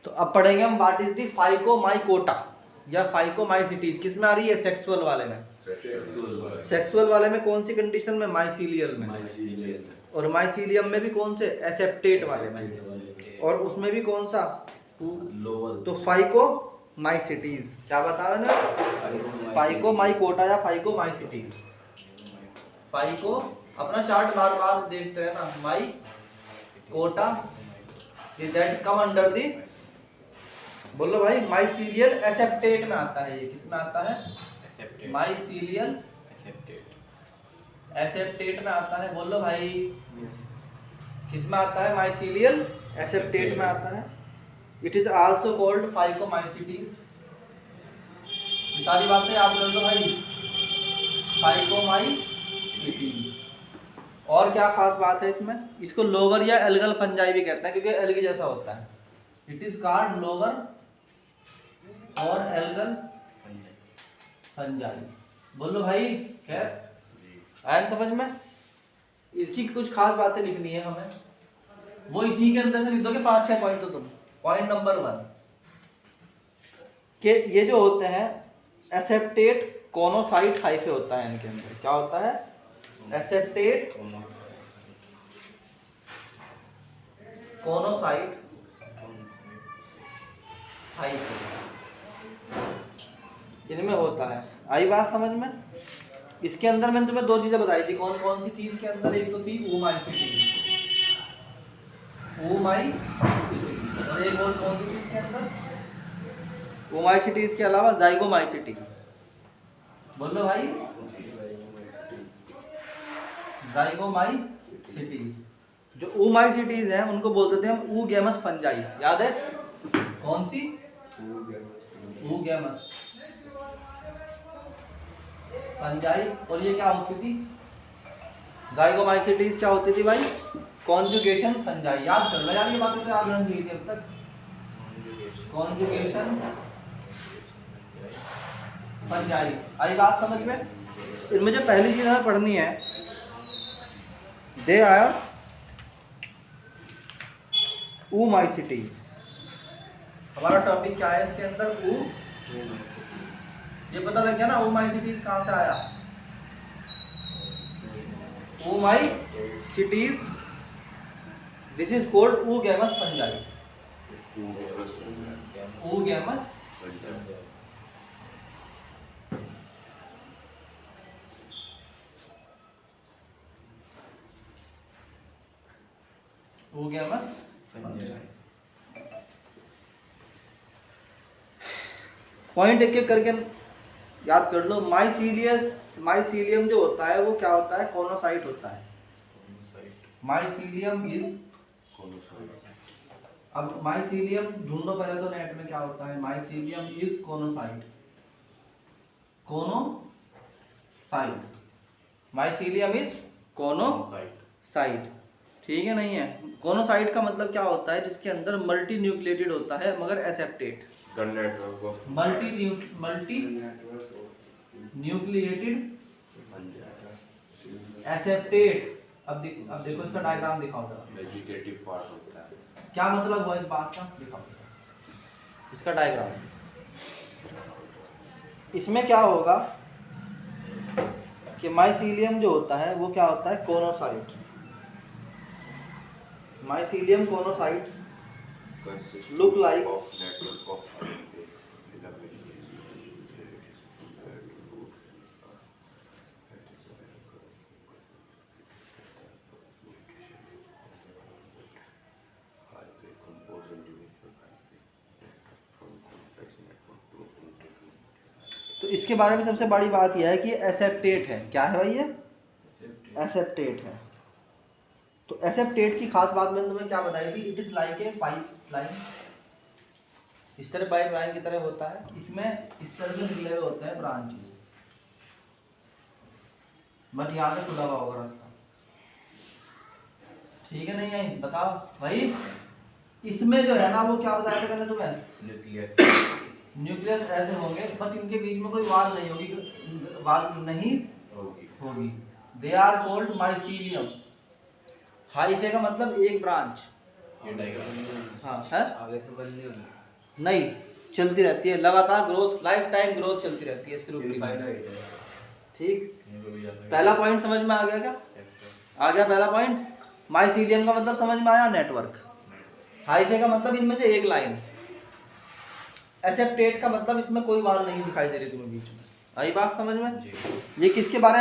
तो अब पढ़ेंगे हम व्हाट इज दी फाइकोमाइकोटा या फाइकोमाइसिटीज। किस में आ रही है? सेक्सुअल वाले में। सेक्सुअल वाले में कौन सी कंडीशन में? माइसीलियल में। और माइसीलियम में भी कौन से? एसेप्टेट वाले में। और उसमें भी कौन सा? लोअर। तो फाइकोमाइसिटीज क्या बता रहे ना? फाइकोमाइकोटा या फाइकोमाइसिटीज। फाइको अपना चार्ट बार बार देखते हैं ना। Mycota that come under the, बोलो भाई, माइसीलियल एसेप्टेट में आता है। ये किस में आता है? माइसीलियल एसेप्टेट में आता है। बोलो भाई, किस में आता है? माइसीलियल एसेप्टेट में आता है। It is also called phycomycetes. सारी बातें याद कर लो भाई, फाइकोमाइसिटीज। और क्या खास बात है इसमें? इसको लोवर या एल्गल फंजाई भी कहते हैं, क्योंकि एल्गी जैसा होता है। इट इज कॉल्ड लोवर और एल्गल फंजाई। बोलो भाई, कैस आया समझ में? इसकी कुछ खास बातें लिखनी है हमें, वो इसी के अंदर से लिख दोगे 5-6 पॉइंट। तो तुम पॉइंट नंबर 1 के ये जो होते हैं एसेप्टेट कोनोसाइट हाइफे होता है इनके अंदर। क्या होता है? एसेप्टेट कोनोसाइट हाइफे इनमें होता है। आई बात समझ में? इसके अंदर मैंने तुम्हें 2 चीजें बताई थी। कौन कौन सी थी इसके अंदर? एक तो थी ओमाइसिटीज, ओमाइसिटीज, और एक और कौन सी थी इसके अंदर? ओमाइसिटीज के अलावा जाइगोमाइसिटीज। बोलो भाई, जाइगोमाइसिटीज। जो ओमाइसिटीज हैं उनको बोलते थे हम ऊगैमस फंजाई। याद है? कौन सी? Oogamous fungi. और ये क्या होती थी? जाइगोमाइसिटीज क्या होती थी भाई? Conjugation fungi. याद चल रहा है यार, ये बातें तो याद रहनी चाहिए थी अब तक। Conjugation fungi. आई बात समझ में? इनमें जो पहली चीज हमें पढ़नी है, दे आर oomaicities। हमारा टॉपिक क्या है इसके अंदर? ये पता लग गया ना oomaicities कहां से आया? oomaicities, this is called oogamous fungi। oogamous oogamous fungi। Point एक एक करके याद कर लो। माइसीलियम जो होता है वो क्या होता है? कोनोसाइट होता है। माइसीलियम इज, अब माइसीलियम ढूंढो पहले तो नेट में क्या होता है। Mycelium is coenocyte. Coenocyte, mycelium is coenocyte. ठीक है? नहीं है? कोनोसाइट का मतलब क्या होता है? जिसके अंदर मल्टी न्यूक्लिएटेड होता है मगर एसेप्टेट। Multi nucleated aseptate. अब देखो इसका डायग्राम दिखाओ जरा। वेजिटेटिव पार्ट होता है। क्या मतलब हुआ इस बात का? दिखाओ इसका डायग्राम। इसमें क्या होगा कि माइसीलियम जो होता है वो क्या होता है? कोनोसाइट। माइसीलियम कोनोसाइट look like तो इसके बारे में सबसे बड़ी बात यह है कि एसेप्टेट है। क्या है भाई? ये एसेप्टेट है। तो एसेप्टेट की खास बात मैंने तुम्हें क्या बताई थी? It is like a pipe line. इस तरह पाइप लाइन की तरह होता है। इसमें इस तरह से निकले हुए होते हैं ब्रांचेस, बट यहाँ से खुला हुआ होगा रास्ता। ठीक है? नहीं है? बताओ भाई। इसमें जो है ना वो क्या बताया था मैंने तुम्हें? न्यूक्लियस ऐसे होंगे, बट इनके बीच में कोई वाल नहीं होगी। वाल नहीं होगी। They are called mycelium. Hyphae का मतलब एक ब्रांच, ये डायग्राम हाँ है आगे से बंद नहीं होगी। नहीं, चलती रहती है लगातार ग्रोथ, लाइफ टाइम ग्रोथ चलती रहती है इसकी रूटीन में। Purified है। ठीक, ये को भी याद है। पहला पॉइंट समझ में आ गया क्या? आ गया पहला पॉइंट। माइसीलियम का मतलब समझ में आया, नेटवर्क। हाइफे का मतलब इनमें से एक लाइन। एसेप्टेट का मतलब इसमें कोई वाल नहीं दिखाई दे रही तुम्हें बीच में। आई बात समझ में? जी। ये किसके बारे में